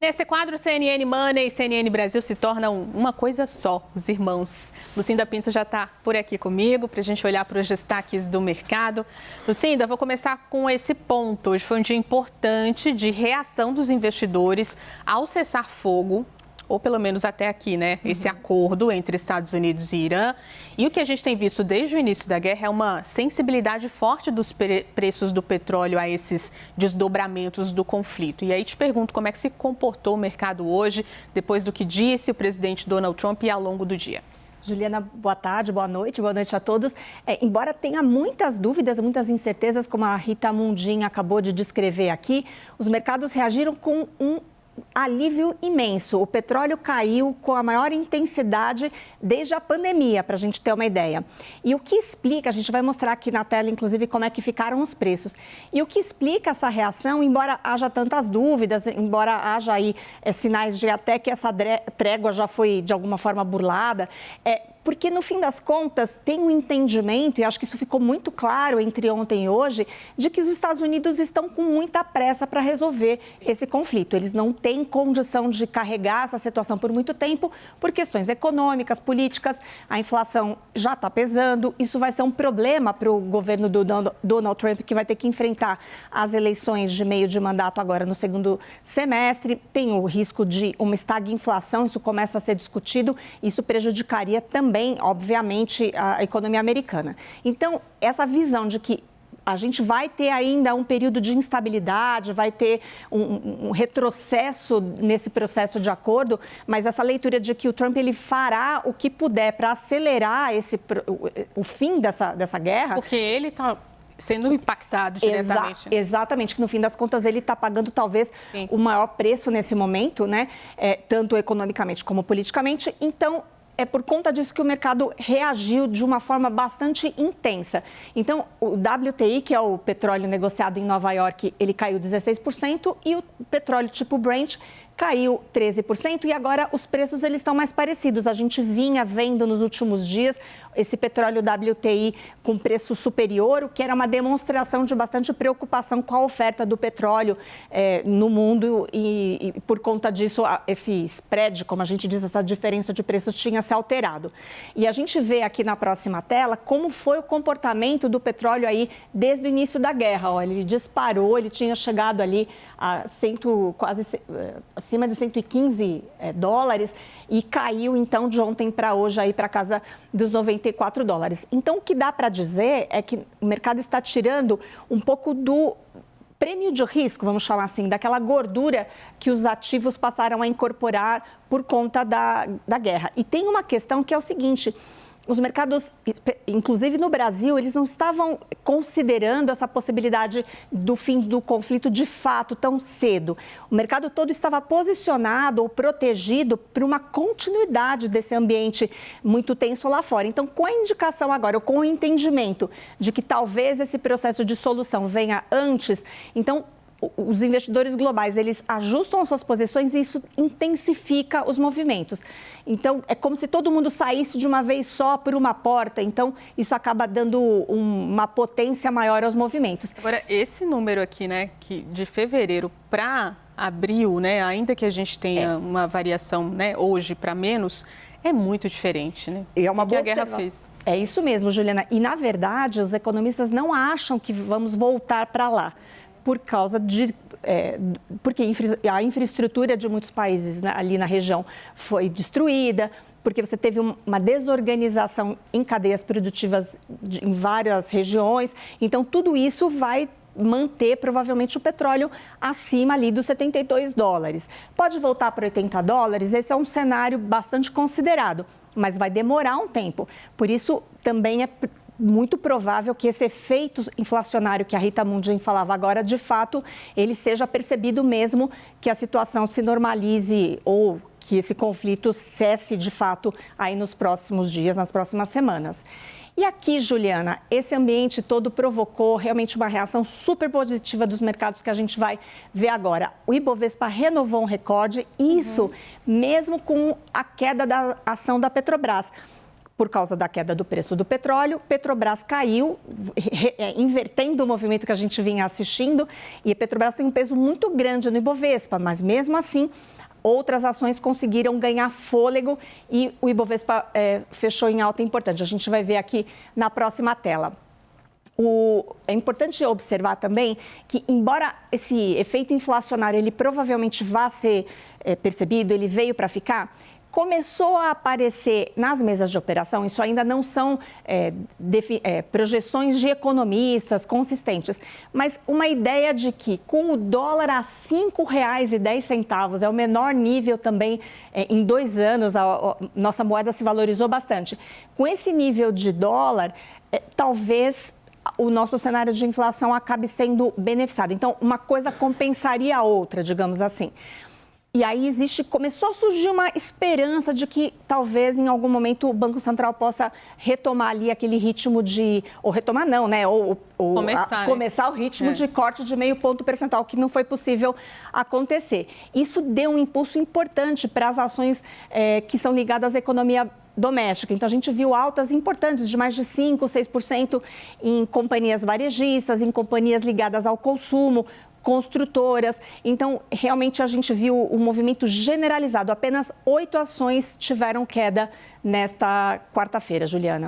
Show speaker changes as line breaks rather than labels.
Nesse quadro, CNN Money e CNN Brasil se tornam uma coisa só, os irmãos. Lucinda Pinto já está por aqui comigo para a gente olhar para os destaques do mercado. Lucinda, vou começar com esse ponto. Hoje foi um dia importante de reação dos investidores ao cessar-fogo, ou pelo menos até aqui, né? Esse acordo entre Estados Unidos e Irã. E o que a gente tem visto desde o início da guerra é uma sensibilidade forte dos preços do petróleo a esses desdobramentos do conflito. E aí te pergunto como é que se comportou o mercado hoje, depois do que disse o presidente Donald Trump e ao longo do dia.
Juliana, boa tarde boa noite a todos. Embora tenha muitas dúvidas, muitas incertezas, como a Rita Mundim acabou de descrever aqui, os mercados reagiram com um alívio imenso. O petróleo caiu com a maior intensidade desde a pandemia, para a gente ter uma ideia. E o que explica, a gente vai mostrar aqui na tela, inclusive, como é que ficaram os preços. E o que explica essa reação, embora haja tantas dúvidas, embora haja aí sinais de até que essa trégua já foi, de alguma forma, burlada, porque, no fim das contas, tem um entendimento, e acho que isso ficou muito claro entre ontem e hoje, de que os Estados Unidos estão com muita pressa para resolver esse conflito. Eles não têm condição de carregar essa situação por muito tempo, por questões econômicas, políticas. A inflação já está pesando. Isso vai ser um problema para o governo do Donald Trump, que vai ter que enfrentar as eleições de meio de mandato agora no segundo semestre. Tem o risco de uma estagflação, isso começa a ser discutido. Isso prejudicaria também, obviamente, a economia americana. Então, essa visão de que a gente vai ter ainda um período de instabilidade, vai ter um retrocesso nesse processo de acordo, mas essa leitura de que o Trump ele fará o que puder para acelerar o fim dessa guerra.
Porque ele está sendo impactado diretamente.
Exatamente, que no fim das contas ele está pagando talvez o maior preço nesse momento, né? Tanto economicamente como politicamente. Então, é por conta disso que o mercado reagiu de uma forma bastante intensa. Então, o WTI, que é o petróleo negociado em Nova York, ele caiu 16% e o petróleo tipo Brent caiu 13% e agora os preços eles estão mais parecidos. A gente vinha vendo nos últimos dias esse petróleo WTI com preço superior, o que era uma demonstração de bastante preocupação com a oferta do petróleo no mundo e por conta disso esse spread, como a gente diz, essa diferença de preços tinha se alterado. E a gente vê aqui na próxima tela como foi o comportamento do petróleo aí desde o início da guerra. Olha, ele disparou, ele tinha chegado ali a acima de 115 dólares e caiu então de ontem para hoje aí para casa dos 94 dólares. Então o que dá para dizer é que o mercado está tirando um pouco do prêmio de risco, vamos chamar assim, daquela gordura que os ativos passaram a incorporar por conta da guerra. E tem uma questão que é o seguinte: os mercados, inclusive no Brasil, eles não estavam considerando essa possibilidade do fim do conflito de fato tão cedo. O mercado todo estava posicionado ou protegido por uma continuidade desse ambiente muito tenso lá fora. Então, com a indicação agora, ou com o entendimento de que talvez esse processo de solução venha antes, então os investidores globais, eles ajustam as suas posições e isso intensifica os movimentos. Então, é como se todo mundo saísse de uma vez só por uma porta. Então, isso acaba dando uma potência maior aos movimentos.
Agora, esse número aqui, né, que de fevereiro para abril, né, ainda que a gente tenha uma variação, né, hoje para menos, é muito diferente, né?
E é uma boa
que a guerra fez.
É isso mesmo, Juliana. E, na verdade, os economistas não acham que vamos voltar para lá, por causa de porque a infraestrutura de muitos países, né, ali na região foi destruída, porque você teve uma desorganização em cadeias produtivas em várias regiões. Então, tudo isso vai manter provavelmente o petróleo acima ali dos 72 dólares. Pode voltar para 80 dólares? Esse é um cenário bastante considerado, mas vai demorar um tempo. Por isso, também é muito provável que esse efeito inflacionário que a Rita Mundim falava agora, de fato, ele seja percebido mesmo que a situação se normalize ou que esse conflito cesse de fato aí nos próximos dias, nas próximas semanas. E aqui, Juliana, esse ambiente todo provocou realmente uma reação super positiva dos mercados que a gente vai ver agora. O Ibovespa renovou um recorde, isso mesmo com a queda da ação da Petrobras. por causa da queda do preço do petróleo. Petrobras caiu, invertendo o movimento que a gente vinha assistindo, e a Petrobras tem um peso muito grande no Ibovespa, mas mesmo assim outras ações conseguiram ganhar fôlego e o Ibovespa fechou em alta importante. A gente vai ver aqui na próxima tela. É importante observar também que, embora esse efeito inflacionário ele provavelmente vá ser percebido, ele veio para ficar, começou a aparecer nas mesas de operação, isso ainda não são projeções de economistas consistentes, mas uma ideia de que com o dólar a R$ 5,10, é o menor nível também em 2 anos, a nossa moeda se valorizou bastante. Com esse nível de dólar, talvez o nosso cenário de inflação acabe sendo beneficiado. Então, uma coisa compensaria a outra, digamos assim. E aí começou a surgir uma esperança de que talvez em algum momento o Banco Central possa retomar ali aquele ritmo ou retomar não, né? Começar o ritmo de corte de 0,5 ponto percentual, que não foi possível acontecer. Isso deu um impulso importante para as ações que são ligadas à economia doméstica. Então, a gente viu altas importantes de mais de 5%, 6% em companhias varejistas, em companhias ligadas ao consumo, construtoras. Então, realmente a gente viu um movimento generalizado. Apenas 8 ações tiveram queda nesta quarta-feira, Juliana.